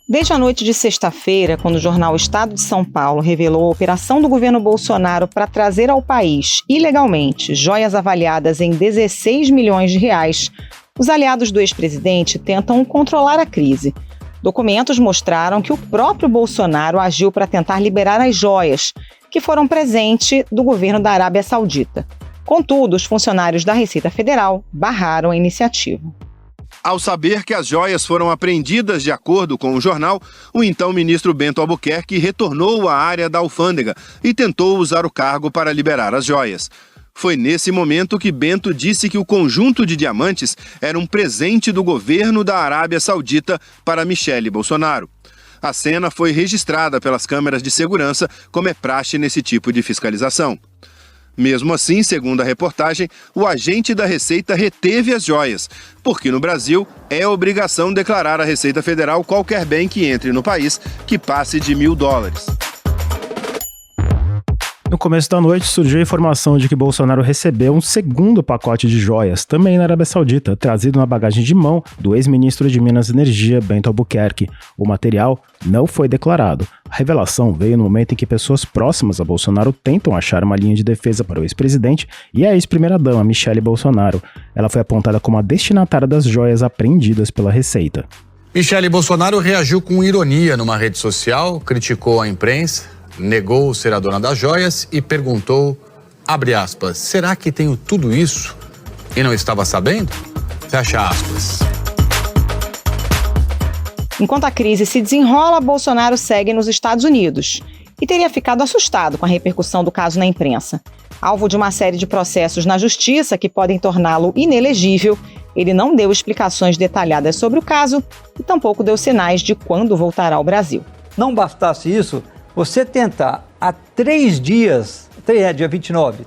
Desde a noite de sexta-feira, quando o jornal Estado de São Paulo revelou a operação do governo Bolsonaro para trazer ao país, ilegalmente, joias avaliadas em 16 milhões de reais, os aliados do ex-presidente tentam controlar a crise. Documentos mostraram que o próprio Bolsonaro agiu para tentar liberar as joias, que foram presente do governo da Arábia Saudita. Contudo, os funcionários da Receita Federal barraram a iniciativa. Ao saber que as joias foram apreendidas de acordo com o jornal, o então ministro Bento Albuquerque retornou à área da alfândega e tentou usar o cargo para liberar as joias. Foi nesse momento que Bento disse que o conjunto de diamantes era um presente do governo da Arábia Saudita para Michele Bolsonaro. A cena foi registrada pelas câmeras de segurança, como é praxe nesse tipo de fiscalização. Mesmo assim, segundo a reportagem, o agente da Receita reteve as joias, porque no Brasil é obrigação declarar à Receita Federal qualquer bem que entre no país que passe de $1.000. No começo da noite, surgiu a informação de que Bolsonaro recebeu um segundo pacote de joias, também na Arábia Saudita, trazido na bagagem de mão do ex-ministro de Minas e Energia, Bento Albuquerque. O material não foi declarado. A revelação veio no momento em que pessoas próximas a Bolsonaro tentam achar uma linha de defesa para o ex-presidente e a ex-primeira-dama, Michele Bolsonaro. Ela foi apontada como a destinatária das joias apreendidas pela Receita. Michele Bolsonaro reagiu com ironia numa rede social, criticou a imprensa, negou ser a dona das joias e perguntou, abre aspas, será que tenho tudo isso e não estava sabendo? Fecha aspas. Enquanto a crise se desenrola, Bolsonaro segue nos Estados Unidos e teria ficado assustado com a repercussão do caso na imprensa. Alvo de uma série de processos na justiça que podem torná-lo inelegível, ele não deu explicações detalhadas sobre o caso e tampouco deu sinais de quando voltará ao Brasil. Não bastasse isso, você tentar há 3 dias, dia 29,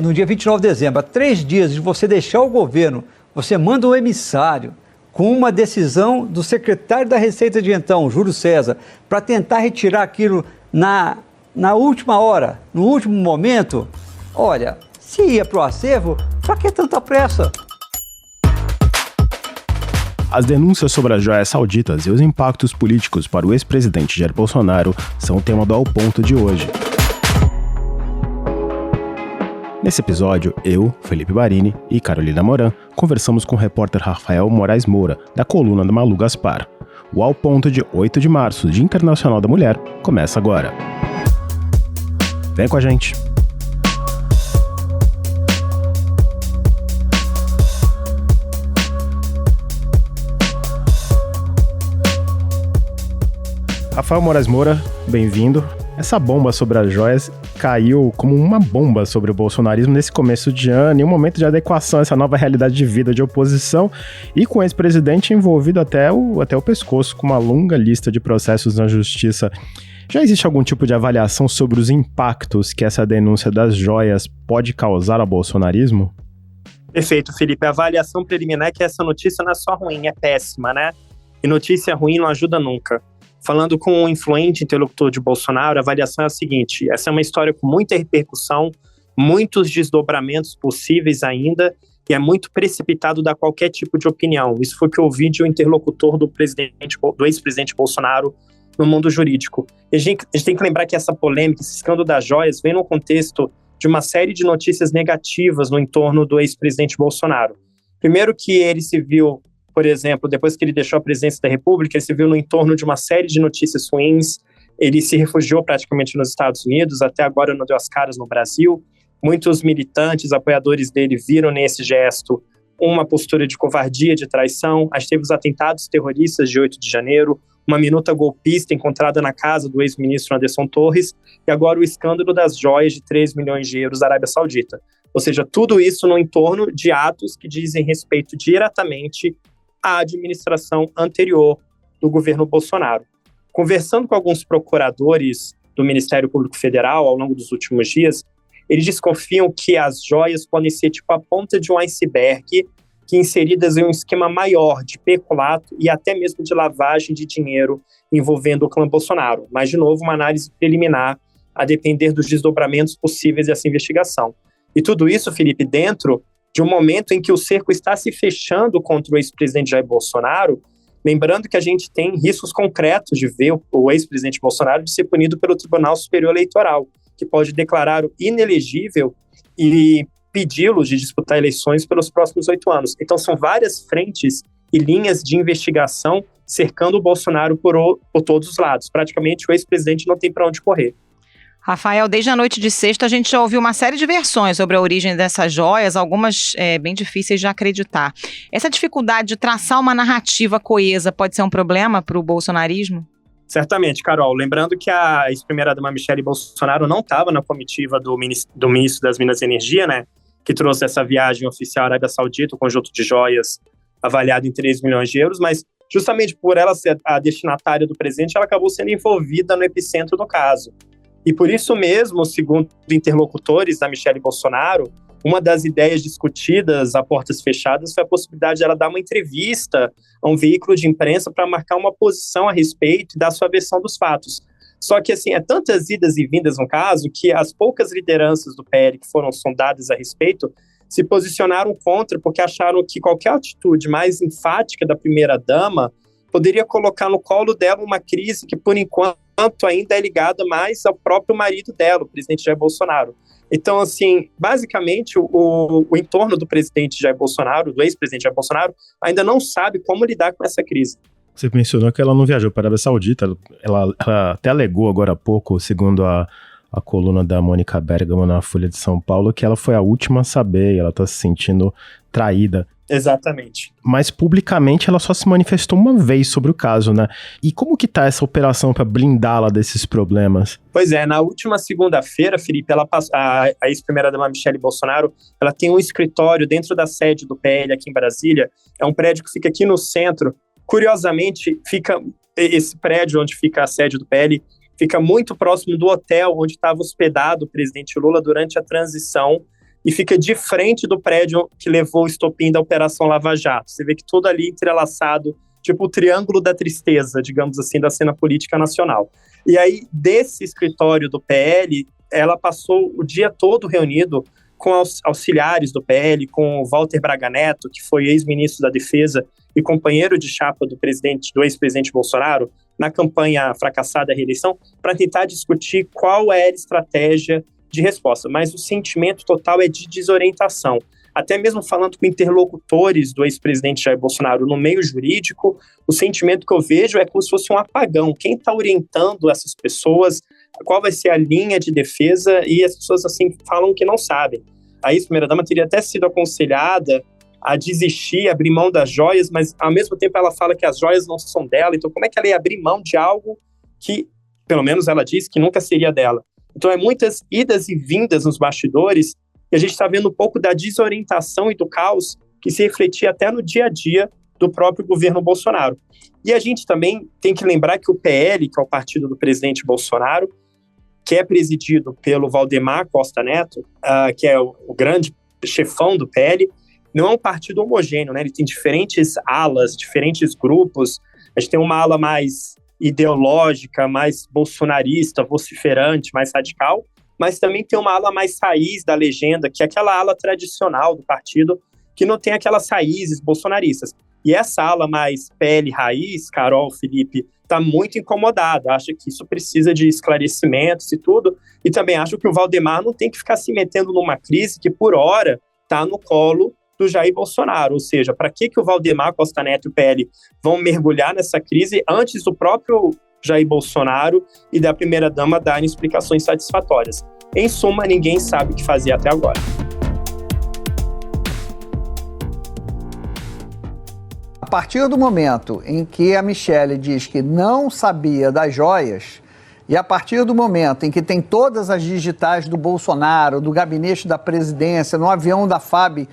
no dia 29 de dezembro, há 3 dias de você deixar o governo, você manda um emissário com uma decisão do secretário da Receita de então, Júlio César, para tentar retirar aquilo na última hora, no último momento. Olha, se ia para o acervo, para que tanta pressa? As denúncias sobre as joias sauditas e os impactos políticos para o ex-presidente Jair Bolsonaro são o tema do Ao Ponto de hoje. Nesse episódio, eu, Felipe Barini e Carolina Moran conversamos com o repórter Rafael Moraes Moura, da coluna da Malu Gaspar. O Ao Ponto de 8 de março, Dia Internacional da Mulher, começa agora. Vem com a gente! Rafael Moraes Moura, bem-vindo. Essa bomba sobre as joias caiu como uma bomba sobre o bolsonarismo nesse começo de ano, em um momento de adequação a essa nova realidade de vida de oposição e com o ex-presidente envolvido até o pescoço, com uma longa lista de processos na justiça. Já existe algum tipo de avaliação sobre os impactos que essa denúncia das joias pode causar ao bolsonarismo? Perfeito, Felipe. A avaliação preliminar é que essa notícia não é só ruim, é péssima, né? E notícia ruim não ajuda nunca. Falando com um influente interlocutor de Bolsonaro, a avaliação é a seguinte: essa é uma história com muita repercussão, muitos desdobramentos possíveis ainda, e é muito precipitado dar qualquer tipo de opinião. Isso foi o que eu ouvi de um interlocutor do ex-presidente Bolsonaro no mundo jurídico. E a gente tem que lembrar que essa polêmica, esse escândalo das joias, vem no contexto de uma série de notícias negativas no entorno do ex-presidente Bolsonaro. Primeiro que ele se viu, por exemplo, depois que ele deixou a presidência da República, ele se viu no entorno de uma série de notícias ruins, ele se refugiou praticamente nos Estados Unidos, até agora não deu as caras no Brasil. Muitos militantes, apoiadores dele viram nesse gesto uma postura de covardia, de traição. A gente teve os atentados terroristas de 8 de janeiro, uma minuta golpista encontrada na casa do ex-ministro Anderson Torres, e agora o escândalo das joias de 3 milhões de euros da Arábia Saudita. Ou seja, tudo isso no entorno de atos que dizem respeito diretamente à administração anterior do governo Bolsonaro. Conversando com alguns procuradores do Ministério Público Federal ao longo dos últimos dias, eles desconfiam que as joias podem ser tipo a ponta de um iceberg, que inseridas em um esquema maior de peculato e até mesmo de lavagem de dinheiro envolvendo o clã Bolsonaro. Mas, de novo, uma análise preliminar a depender dos desdobramentos possíveis dessa investigação. E tudo isso, Felipe, dentro de um momento em que o cerco está se fechando contra o ex-presidente Jair Bolsonaro, Lembrando que a gente tem riscos concretos de ver o ex-presidente Bolsonaro de ser punido pelo Tribunal Superior Eleitoral, que pode declará-lo inelegível e pedi-lo de disputar eleições pelos próximos 8 anos. Então, são várias frentes e linhas de investigação cercando o Bolsonaro por todos os lados. Praticamente, o ex-presidente não tem para onde correr. Rafael, desde a noite de sexta a gente já ouviu uma série de versões sobre a origem dessas joias, algumas bem difíceis de acreditar. Essa dificuldade de traçar uma narrativa coesa pode ser um problema para o bolsonarismo? Certamente, Carol. Lembrando que a ex-primeira-dama Michele Bolsonaro não estava na comitiva do ministro das Minas e Energia, né, que trouxe essa viagem oficial à Arábia Saudita, o conjunto de joias avaliado em 3 milhões de euros, mas justamente por ela ser a destinatária do presente, ela acabou sendo envolvida no epicentro do caso. E por isso mesmo, segundo interlocutores da Michele Bolsonaro, uma das ideias discutidas a portas fechadas foi a possibilidade de ela dar uma entrevista a um veículo de imprensa para marcar uma posição a respeito e dar sua versão dos fatos. Só que, assim, tantas idas e vindas no caso que as poucas lideranças do PL que foram sondadas a respeito se posicionaram contra, porque acharam que qualquer atitude mais enfática da primeira-dama poderia colocar no colo dela uma crise que, por enquanto, ainda é ligada mais ao próprio marido dela, o presidente Jair Bolsonaro. Então, assim, basicamente, o entorno do presidente Jair Bolsonaro, do ex-presidente Jair Bolsonaro, ainda não sabe como lidar com essa crise. Você mencionou que ela não viajou para a Arábia Saudita, ela até alegou agora há pouco, segundo a coluna da Mônica Bergamo na Folha de São Paulo, que ela foi a última a saber e ela está se sentindo traída. Exatamente. Mas publicamente ela só se manifestou uma vez sobre o caso, né? E como que tá essa operação para blindá-la desses problemas? Pois é, na última segunda-feira, Felipe, a ex-primeira-dama Michele Bolsonaro, ela tem um escritório dentro da sede do PL aqui em Brasília, é um prédio que fica aqui no centro. Curiosamente, esse prédio onde fica a sede do PL fica muito próximo do hotel onde estava hospedado o presidente Lula durante a transição e fica de frente do prédio que levou o estopim da Operação Lava Jato. Você vê que tudo ali entrelaçado, tipo o triângulo da tristeza, digamos assim, da cena política nacional. E aí, desse escritório do PL, ela passou o dia todo reunido com auxiliares do PL, com o Walter Braga Neto, que foi ex-ministro da Defesa e companheiro de chapa do ex-presidente Bolsonaro, na campanha fracassada da reeleição, para tentar discutir qual era a estratégia de resposta, mas o sentimento total é de desorientação. Até mesmo falando com interlocutores do ex-presidente Jair Bolsonaro no meio jurídico, o sentimento que eu vejo é como se fosse um apagão. Quem está orientando essas pessoas? Qual vai ser a linha de defesa? E as pessoas assim falam que não sabem. A ex-primeira-dama teria até sido aconselhada a desistir, abrir mão das joias, mas ao mesmo tempo ela fala que as joias não são dela, então como é que ela ia abrir mão de algo que, pelo menos ela diz, que nunca seria dela? Então, é muitas idas e vindas nos bastidores e a gente está vendo um pouco da desorientação e do caos que se refletia até no dia a dia do próprio governo Bolsonaro. E a gente também tem que lembrar que o PL, que é o partido do presidente Bolsonaro, que é presidido pelo Valdemar Costa Neto, que é o grande chefão do PL, não é um partido homogêneo, né? Ele tem diferentes alas, diferentes grupos. A gente tem uma ala mais ideológica, mais bolsonarista, vociferante, mais radical, mas também tem uma ala mais raiz da legenda, que é aquela ala tradicional do partido, que não tem aquelas raízes bolsonaristas. E essa ala mais PL raiz, Carol, Felipe, está muito incomodada, acha que isso precisa de esclarecimentos e tudo, e também acho que o Valdemar não tem que ficar se metendo numa crise que, por hora, está no colo do Jair Bolsonaro, ou seja, para que o Valdemar Costa Neto e o PL vão mergulhar nessa crise antes do próprio Jair Bolsonaro e da primeira-dama darem explicações satisfatórias? Em suma, ninguém sabe o que fazer até agora. A partir do momento em que a Michele diz que não sabia das joias, e a partir do momento em que tem todas as digitais do Bolsonaro, do gabinete da presidência, no avião da FAB,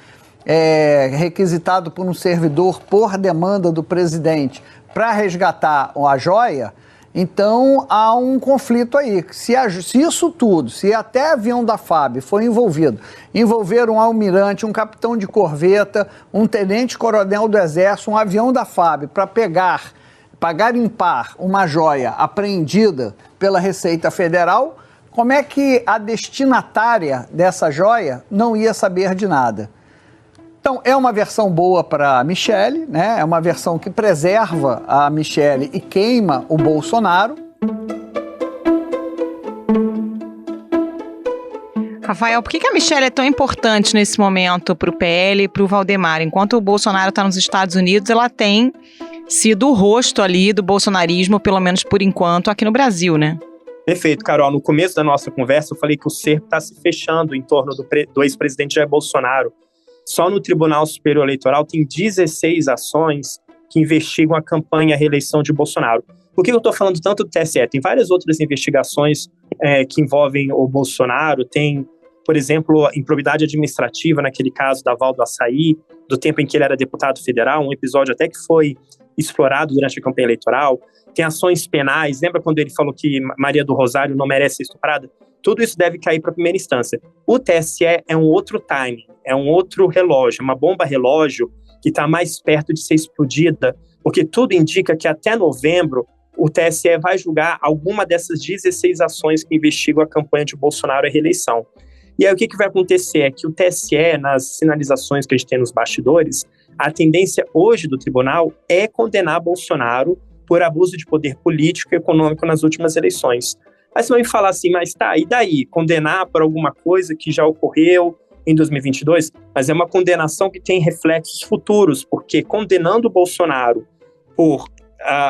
requisitado por um servidor por demanda do presidente para resgatar a joia, então há um conflito aí. Se isso tudo, se até avião da FAB foi envolver um almirante, um capitão de corveta, um tenente-coronel do Exército, um avião da FAB para pagar em par uma joia apreendida pela Receita Federal, como é que a destinatária dessa joia não ia saber de nada? Então, é uma versão boa para a Michelle, né? É uma versão que preserva a Michelle e queima o Bolsonaro. Rafael, por que a Michelle é tão importante nesse momento para o PL e para o Valdemar? Enquanto o Bolsonaro está nos Estados Unidos, ela tem sido o rosto ali do bolsonarismo, pelo menos por enquanto, aqui no Brasil, né? Perfeito, Carol. No começo da nossa conversa, eu falei que o cerco está se fechando em torno do ex-presidente Jair Bolsonaro. Só no Tribunal Superior Eleitoral tem 16 ações que investigam a campanha e a reeleição de Bolsonaro. Por que eu estou falando tanto do TSE? Tem várias outras investigações que envolvem o Bolsonaro. Tem, por exemplo, improbidade administrativa, naquele caso da Val do Açaí, do tempo em que ele era deputado federal, um episódio até que foi explorado durante a campanha eleitoral. Tem ações penais, lembra quando ele falou que Maria do Rosário não merece ser estuprada? Tudo isso deve cair para a primeira instância. O TSE é um outro timing, é um outro relógio, uma bomba relógio que está mais perto de ser explodida, porque tudo indica que até novembro o TSE vai julgar alguma dessas 16 ações que investigam a campanha de Bolsonaro à reeleição. E aí o que vai acontecer é que o TSE, nas sinalizações que a gente tem nos bastidores, a tendência hoje do tribunal é condenar Bolsonaro por abuso de poder político e econômico nas últimas eleições. Aí você vai me falar assim, mas tá, e daí? Condenar por alguma coisa que já ocorreu em 2022? Mas é uma condenação que tem reflexos futuros, porque condenando Bolsonaro por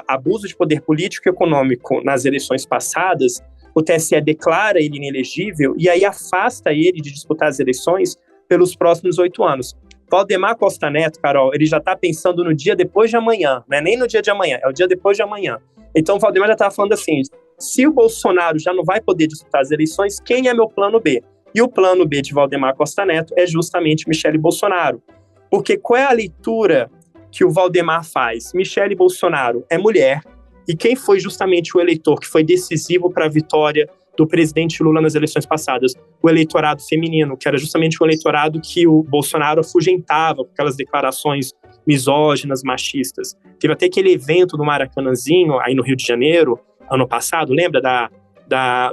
abuso de poder político e econômico nas eleições passadas, o TSE declara ele inelegível e aí afasta ele de disputar as eleições pelos próximos 8 anos. Valdemar Costa Neto, Carol, ele já está pensando no dia depois de amanhã, não é nem no dia de amanhã, é o dia depois de amanhã. Então o Valdemar já estava falando assim, se o Bolsonaro já não vai poder disputar as eleições, quem é meu plano B? E o plano B de Valdemar Costa Neto é justamente Michelle Bolsonaro. Porque qual é a leitura que o Valdemar faz? Michelle Bolsonaro é mulher, e quem foi justamente o eleitor que foi decisivo para a vitória do presidente Lula nas eleições passadas? O eleitorado feminino, que era justamente o eleitorado que o Bolsonaro afugentava com aquelas declarações misóginas, machistas. Teve até aquele evento no Maracanãzinho, aí no Rio de Janeiro, ano passado, lembra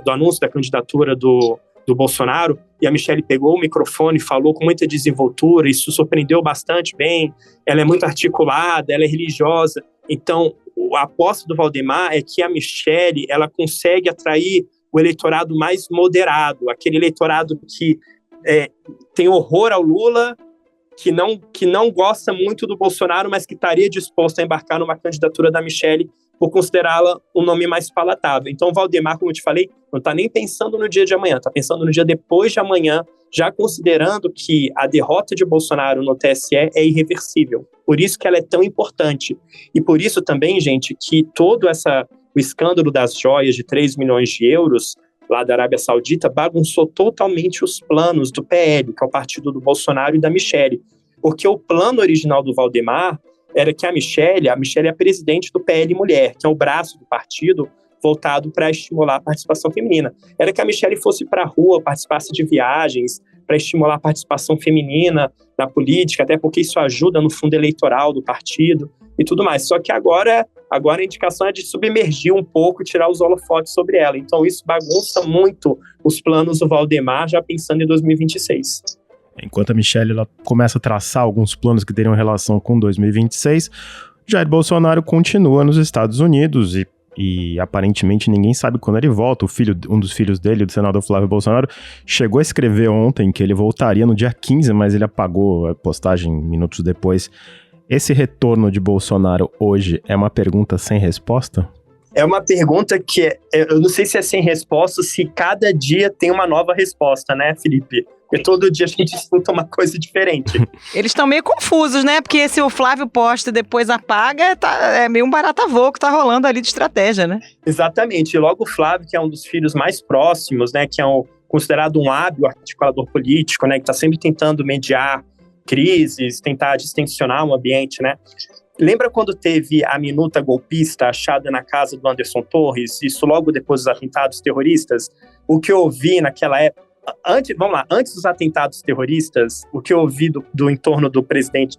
do anúncio da candidatura do Bolsonaro? E a Michelle pegou o microfone, falou com muita desenvoltura, isso surpreendeu bastante bem, ela é muito articulada, ela é religiosa. Então, a aposta do Valdemar é que a Michelle, ela consegue atrair o eleitorado mais moderado, aquele eleitorado que tem horror ao Lula, que não gosta muito do Bolsonaro, mas que estaria disposto a embarcar numa candidatura da Michelle por considerá-la um nome mais palatável. Então, o Valdemar, como eu te falei, não está nem pensando no dia de amanhã, está pensando no dia depois de amanhã, já considerando que a derrota de Bolsonaro no TSE é irreversível. Por isso que ela é tão importante. E por isso também, gente, que todo o escândalo das joias de 3 milhões de euros lá da Arábia Saudita bagunçou totalmente os planos do PL, que é o partido do Bolsonaro e da Michelle. Porque o plano original do Valdemar era que a Michelle é a presidente do PL Mulher, que é o braço do partido voltado para estimular a participação feminina. Era que a Michelle fosse para a rua, participasse de viagens, para estimular a participação feminina na política, até porque isso ajuda no fundo eleitoral do partido e tudo mais. Só que agora a indicação é de submergir um pouco e tirar os holofotes sobre ela. Então isso bagunça muito os planos do Valdemar, já pensando em 2026. Enquanto a Michelle ela começa a traçar alguns planos que teriam relação com 2026, Jair Bolsonaro continua nos Estados Unidos e aparentemente ninguém sabe quando ele volta. Um dos filhos dele, do senador Flávio Bolsonaro, chegou a escrever ontem que ele voltaria no dia 15, mas ele apagou a postagem minutos depois. Esse retorno de Bolsonaro hoje é uma pergunta sem resposta? É uma pergunta que eu não sei se é sem resposta, se cada dia tem uma nova resposta, né, Felipe? Porque todo dia a gente escuta uma coisa diferente. Eles estão meio confusos, né? Porque se o Flávio posta e depois apaga, é meio um barata-voa que tá rolando ali de estratégia, né? Exatamente. E logo o Flávio, que é um dos filhos mais próximos, né? Que é considerado um hábil articulador político, né? Que tá sempre tentando mediar crises, tentar distensionar o ambiente, né? Lembra quando teve a minuta golpista achada na casa do Anderson Torres? Isso logo depois dos atentados terroristas? O que eu ouvi naquela época, antes dos atentados terroristas, o que eu ouvi do entorno do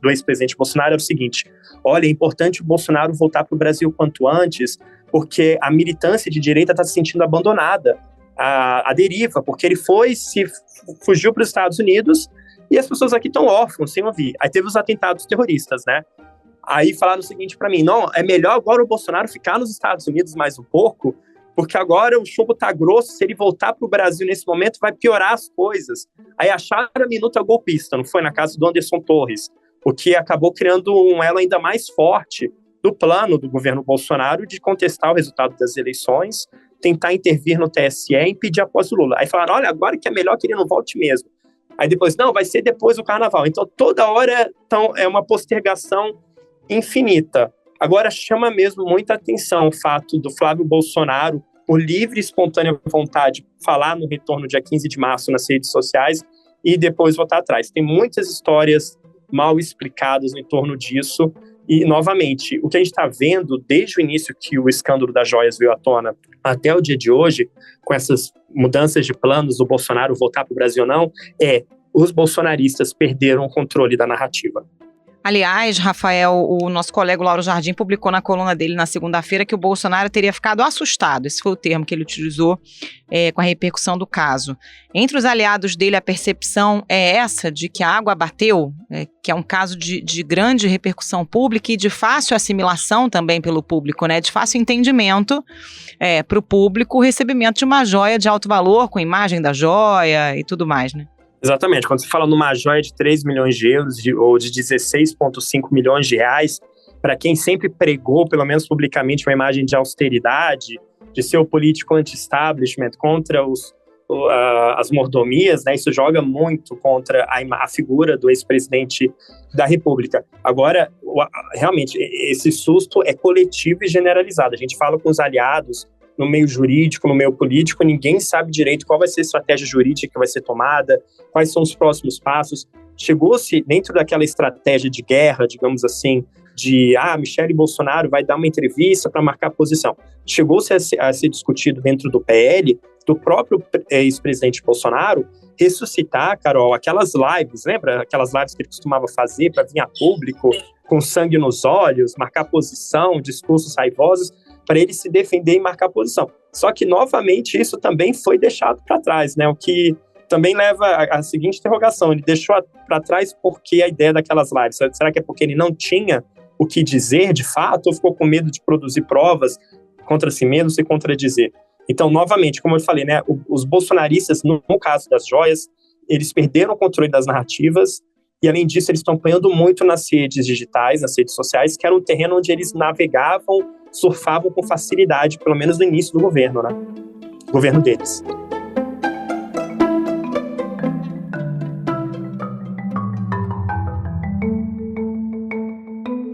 ex-presidente Bolsonaro era o seguinte: olha, é importante o Bolsonaro voltar para o Brasil quanto antes, porque a militância de direita está se sentindo abandonada, a deriva, porque ele fugiu para os Estados Unidos e as pessoas aqui estão órfãos, sem ouvir. Aí teve os atentados terroristas, né? Aí falaram o seguinte para mim, não, é melhor agora o Bolsonaro ficar nos Estados Unidos mais um pouco, porque agora o chumbo tá grosso, se ele voltar pro Brasil nesse momento vai piorar as coisas. Aí acharam a minuta golpista, não foi? Na casa do Anderson Torres, o que acabou criando um elo ainda mais forte do plano do governo Bolsonaro de contestar o resultado das eleições, tentar intervir no TSE e impedir a posse do Lula. Aí falaram, olha, agora que é melhor que ele não volte mesmo. Aí depois, não, vai ser depois do carnaval. Então toda hora é uma postergação infinita. Agora chama mesmo muita atenção o fato do Flávio Bolsonaro, por livre e espontânea vontade, falar no retorno dia 15 de março nas redes sociais e depois voltar atrás. Tem muitas histórias mal explicadas em torno disso e, novamente, o que a gente está vendo desde o início que o escândalo das joias veio à tona até o dia de hoje, com essas mudanças de planos do Bolsonaro voltar para o Brasil ou não, os bolsonaristas perderam o controle da narrativa. Aliás, Rafael, o nosso colega Lauro Jardim publicou na coluna dele na segunda-feira que o Bolsonaro teria ficado assustado, esse foi o termo que ele utilizou com a repercussão do caso. Entre os aliados dele, a percepção é essa de que a água bateu, que é um caso de grande repercussão pública e de fácil assimilação também pelo público, né? De fácil entendimento para o público o recebimento de uma joia de alto valor, com imagem da joia e tudo mais, né? Exatamente, quando você fala numa joia de 3 milhões de euros ou de 16,5 milhões de reais, para quem sempre pregou, pelo menos publicamente, uma imagem de austeridade, de ser o político anti-establishment contra as mordomias, né, isso joga muito contra a figura do ex-presidente da República. Agora, realmente, esse susto é coletivo e generalizado. A gente fala com os aliados, no meio jurídico, no meio político, ninguém sabe direito qual vai ser a estratégia jurídica que vai ser tomada, quais são os próximos passos. Chegou-se dentro daquela estratégia de guerra, digamos assim, de Michele Bolsonaro vai dar uma entrevista para marcar posição. Chegou-se a ser discutido dentro do PL, do próprio ex-presidente Bolsonaro, ressuscitar, Carol, aquelas lives, lembra? Aquelas lives que ele costumava fazer para vir a público, com sangue nos olhos, marcar posição, discursos raivosos, para ele se defender e marcar posição. Só que, novamente, isso também foi deixado para trás, né? O que também leva à seguinte interrogação, ele deixou para trás porque a ideia daquelas lives? Será que é porque ele não tinha o que dizer de fato ou ficou com medo de produzir provas contra si mesmo, se contradizer? Então, novamente, como eu falei, né, os bolsonaristas, no caso das joias, eles perderam o controle das narrativas e, além disso, eles estão apanhando muito nas redes digitais, nas redes sociais, que era um terreno onde eles navegavam, surfavam com facilidade, pelo menos no início do governo, né? O governo deles.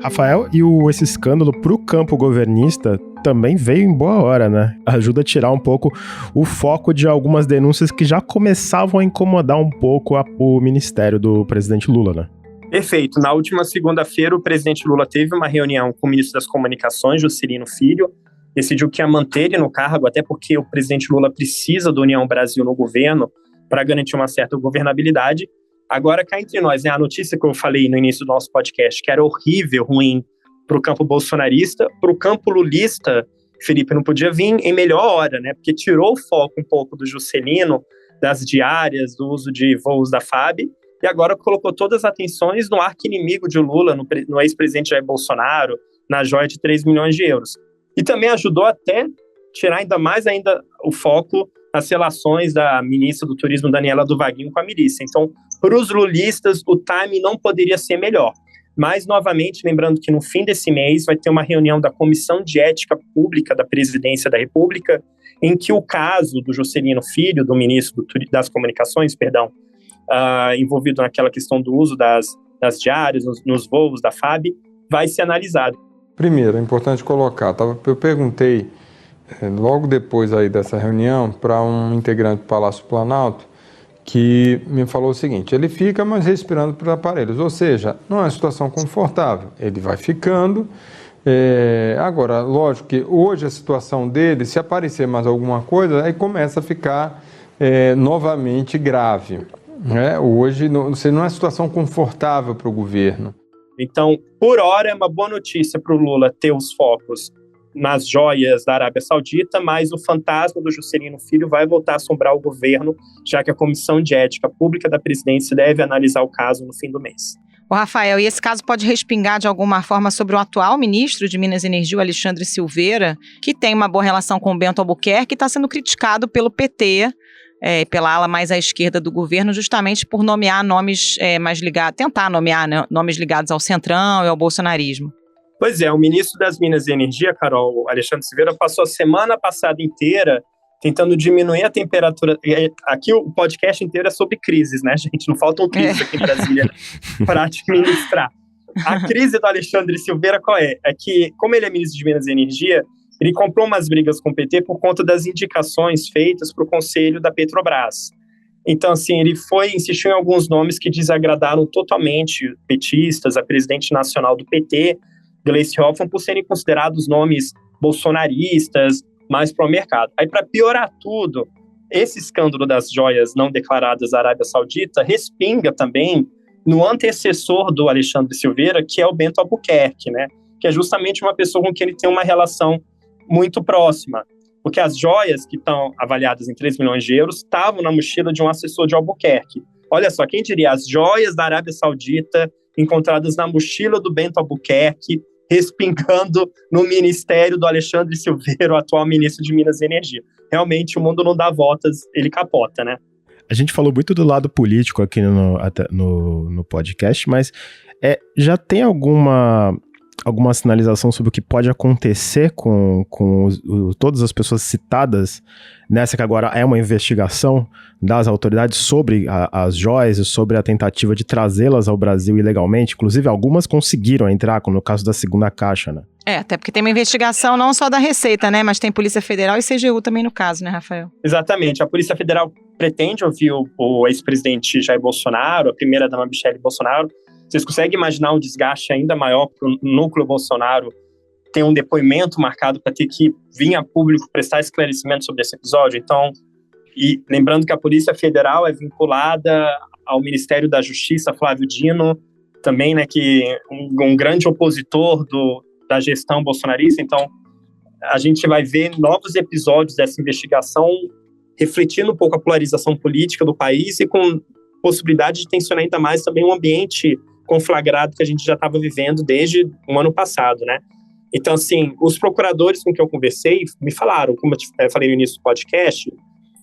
Rafael, e esse escândalo pro campo governista também veio em boa hora, né? Ajuda a tirar um pouco o foco de algumas denúncias que já começavam a incomodar um pouco o ministério do presidente Lula, né? Perfeito. Na última segunda-feira, o presidente Lula teve uma reunião com o ministro das Comunicações, Juscelino Filho, decidiu que ia manter ele no cargo, até porque o presidente Lula precisa do União Brasil no governo para garantir uma certa governabilidade. Agora, cá entre nós, né, a notícia que eu falei no início do nosso podcast, que era horrível, ruim para o campo bolsonarista, para o campo lulista, Felipe, não podia vir em melhor hora, né? Porque tirou o foco um pouco do Juscelino, das diárias, do uso de voos da FAB, e agora colocou todas as atenções no arqui-inimigo de Lula, no ex-presidente Jair Bolsonaro, na joia de 3 milhões de euros. E também ajudou até tirar ainda mais o foco nas relações da ministra do Turismo, Daniela do Vaguinho, com a milícia. Então, para os lulistas, o time não poderia ser melhor. Mas, novamente, lembrando que no fim desse mês vai ter uma reunião da Comissão de Ética Pública da Presidência da República, em que o caso do Juscelino Filho, do ministro das Comunicações, envolvido naquela questão do uso das diárias, nos voos da FAB, vai ser analisado. Primeiro, é importante colocar, eu perguntei logo depois aí dessa reunião para um integrante do Palácio Planalto que me falou o seguinte: ele fica, mas respirando por aparelhos, ou seja, não é uma situação confortável, ele vai ficando. Agora, lógico que hoje a situação dele, se aparecer mais alguma coisa, aí começa a ficar novamente grave. Hoje não é uma situação confortável para o governo. Então, por hora, é uma boa notícia para o Lula ter os focos nas joias da Arábia Saudita, mas o fantasma do Juscelino Filho vai voltar a assombrar o governo, já que a Comissão de Ética Pública da Presidência deve analisar o caso no fim do mês. Ô Rafael, e esse caso pode respingar de alguma forma sobre o atual ministro de Minas e Energia, o Alexandre Silveira, que tem uma boa relação com o Bento Albuquerque e está sendo criticado pelo PT, pela ala mais à esquerda do governo, justamente por nomear nomes mais ligados, tentar nomear, né, nomes ligados ao Centrão e ao bolsonarismo. Pois é, o ministro das Minas e Energia, Carol, Alexandre Silveira, passou a semana passada inteira tentando diminuir a temperatura. Aqui o podcast inteiro é sobre crises, né, gente? Não faltam crises aqui em Brasília para administrar. A crise do Alexandre Silveira qual é? É que, como ele é ministro de Minas e Energia, ele comprou umas brigas com o PT por conta das indicações feitas para o conselho da Petrobras. Então, assim, ele insistiu em alguns nomes que desagradaram totalmente petistas, a presidente nacional do PT, Gleice Hoffmann, por serem considerados nomes bolsonaristas, mais pró-mercado. Aí, para piorar tudo, esse escândalo das joias não declaradas da Arábia Saudita respinga também no antecessor do Alexandre Silveira, que é o Bento Albuquerque, né? Que é justamente uma pessoa com quem ele tem uma relação muito próxima. Porque as joias que estão avaliadas em 3 milhões de euros estavam na mochila de um assessor de Albuquerque. Olha só, quem diria, as joias da Arábia Saudita encontradas na mochila do Bento Albuquerque, respingando no ministério do Alexandre Silveira, o atual ministro de Minas e Energia. Realmente, o mundo não dá voltas, ele capota, né? A gente falou muito do lado político aqui no podcast, mas já tem alguma sinalização sobre o que pode acontecer com todas as pessoas citadas nessa que agora é uma investigação das autoridades sobre as joias e sobre a tentativa de trazê-las ao Brasil ilegalmente? Inclusive, algumas conseguiram entrar, como no caso da segunda caixa, né? Até porque tem uma investigação não só da Receita, né? Mas tem Polícia Federal e CGU também no caso, né, Rafael? Exatamente. A Polícia Federal pretende ouvir o ex-presidente Jair Bolsonaro, a primeira-dama Michele Bolsonaro. Vocês conseguem imaginar um desgaste ainda maior para o núcleo Bolsonaro ter um depoimento marcado para ter que vir a público prestar esclarecimento sobre esse episódio? Então, e lembrando que a Polícia Federal é vinculada ao Ministério da Justiça, Flávio Dino, também, né, que um grande opositor da gestão bolsonarista. Então, a gente vai ver novos episódios dessa investigação refletindo um pouco a polarização política do país e com possibilidade de tensionar ainda mais também um ambiente conflagrado que a gente já estava vivendo desde o ano passado, né? Então, assim, os procuradores com que eu conversei me falaram, como eu falei no início do podcast,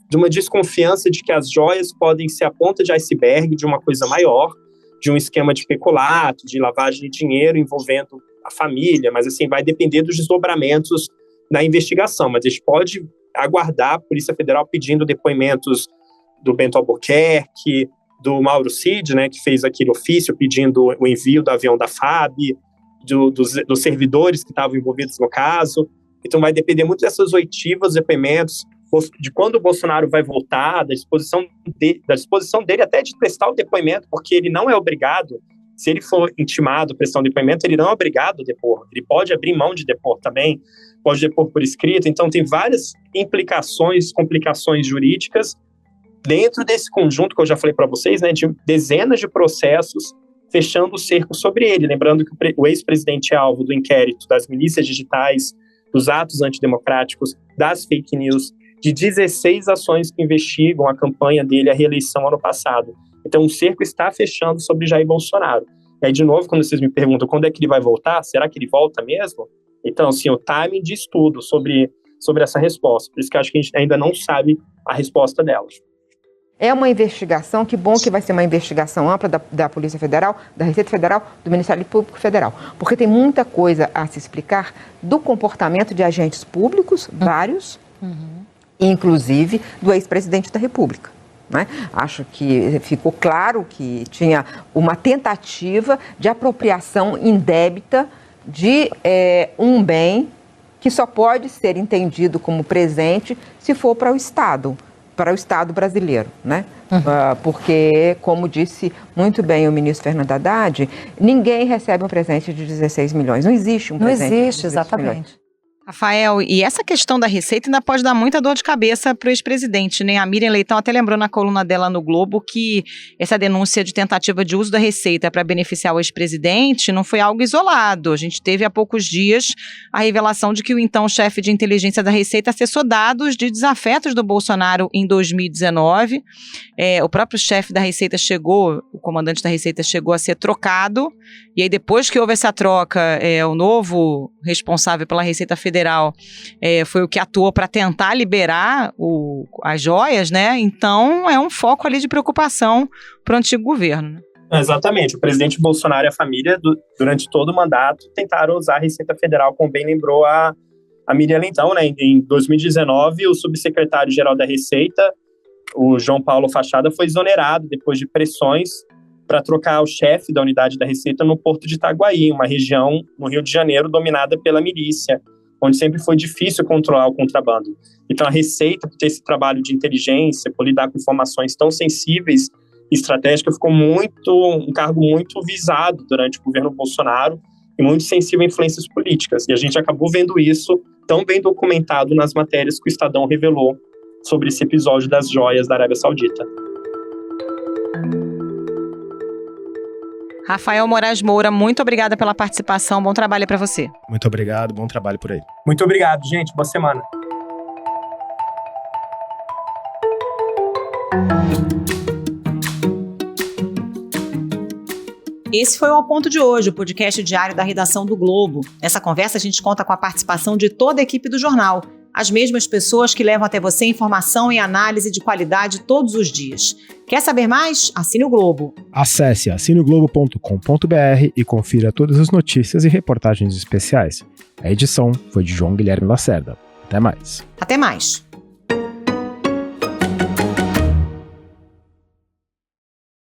de uma desconfiança de que as joias podem ser a ponta de iceberg de uma coisa maior, de um esquema de peculato, de lavagem de dinheiro envolvendo a família, mas, assim, vai depender dos desdobramentos da investigação, mas a gente pode aguardar a Polícia Federal pedindo depoimentos do Bento Albuquerque, do Mauro Cid, né, que fez aquele ofício pedindo o envio do avião da FAB, dos servidores que estavam envolvidos no caso. Então vai depender muito dessas oitivas, depoimentos, de quando o Bolsonaro vai voltar, da disposição dele até de prestar o depoimento, porque ele não é obrigado, se ele for intimado a prestar um depoimento, ele não é obrigado a depor, ele pode abrir mão de depor também, pode depor por escrito. Então tem várias implicações, complicações jurídicas dentro desse conjunto que eu já falei para vocês, né, de dezenas de processos fechando o cerco sobre ele. Lembrando que o ex-presidente é alvo do inquérito das milícias digitais, dos atos antidemocráticos, das fake news, de 16 ações que investigam a campanha dele à reeleição ano passado. Então o cerco está fechando sobre Jair Bolsonaro. E aí, de novo, quando vocês me perguntam quando é que ele vai voltar, será que ele volta mesmo? Então, assim, o timing de estudo sobre essa resposta. Por isso que eu acho que a gente ainda não sabe a resposta delas. É uma investigação, que bom que vai ser uma investigação ampla da Polícia Federal, da Receita Federal, do Ministério Público Federal, porque tem muita coisa a se explicar do comportamento de agentes públicos, vários, inclusive do ex-presidente da República, né? Acho que ficou claro que tinha uma tentativa de apropriação indébita de um bem que só pode ser entendido como presente se for para o Estado brasileiro, né? Porque, como disse muito bem o ministro Fernando Haddad, ninguém recebe um presente de 16 milhões. Não existe um presente de 16 exatamente. milhões. Rafael, e essa questão da Receita ainda pode dar muita dor de cabeça para o ex-presidente, né? A Miriam Leitão até lembrou na coluna dela no Globo que essa denúncia de tentativa de uso da Receita para beneficiar o ex-presidente não foi algo isolado. A gente teve há poucos dias a revelação de que o então chefe de inteligência da Receita acessou dados de desafetos do Bolsonaro em 2019. O próprio chefe da Receita o comandante da Receita chegou a ser trocado, e aí depois que houve essa troca, o novo responsável pela Receita Federal foi o que atuou para tentar liberar as joias, né? Então é um foco ali de preocupação para o antigo governo, né? Exatamente. O presidente Bolsonaro e a família, durante todo o mandato, tentaram usar a Receita Federal, como bem lembrou a Miriam Leitão, né? Em 2019, o subsecretário-geral da Receita, o João Paulo Fachada, foi exonerado depois de pressões para trocar o chefe da unidade da Receita no Porto de Itaguaí, uma região no Rio de Janeiro dominada pela milícia, onde sempre foi difícil controlar o contrabando. Então, a Receita, por ter esse trabalho de inteligência, por lidar com informações tão sensíveis e estratégicas, ficou um cargo muito visado durante o governo Bolsonaro e muito sensível a influências políticas. E a gente acabou vendo isso tão bem documentado nas matérias que o Estadão revelou sobre esse episódio das joias da Arábia Saudita. Rafael Moraes Moura, muito obrigada pela participação. Bom trabalho para você. Muito obrigado, bom trabalho por aí. Muito obrigado, gente. Boa semana. Esse foi o Ao Ponto de hoje, o podcast diário da redação do Globo. Nessa conversa a gente conta com a participação de toda a equipe do jornal, as mesmas pessoas que levam até você informação e análise de qualidade todos os dias. Quer saber mais? Assine o Globo. Acesse assineglobo.com.br e confira todas as notícias e reportagens especiais. A edição foi de João Guilherme Lacerda. Até mais. Até mais.